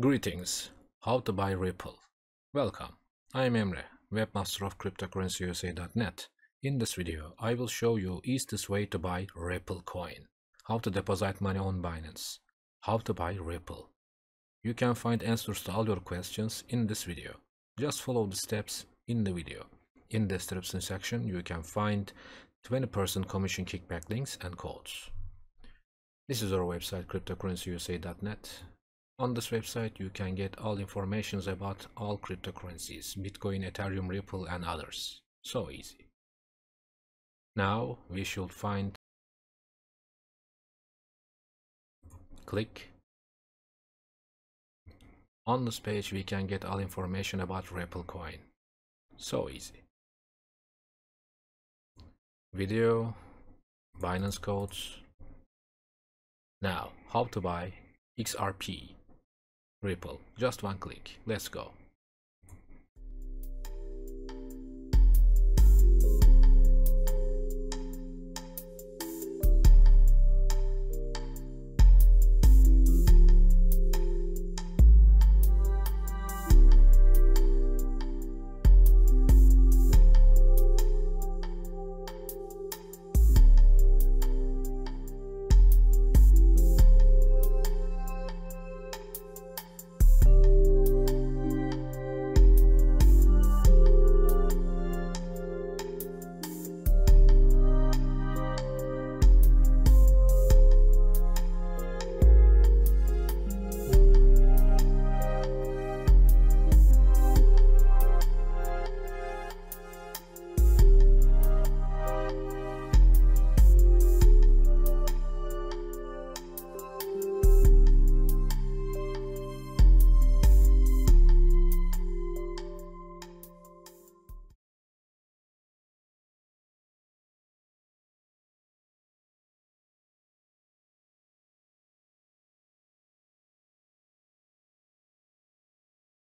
Greetings. How to buy Ripple. Welcome. I am Emre, webmaster of cryptocurrencyusa.net. In this video, I will show you easiest way to buy Ripple coin, how to deposit money on Binance, how to buy Ripple. You can find answers to all your questions in this video. Just follow the steps in the video. In the description section, you can find 20% commission kickback links and codes. This is our website, cryptocurrencyusa.net. On this website, you can get all informations about all cryptocurrencies, Bitcoin, Ethereum, Ripple, and others. So easy. Now we should click. On this page, we can get all information about Ripple coin. So easy. Video, Binance codes. Now, how to buy XRP. Ripple, just one click. Let's go.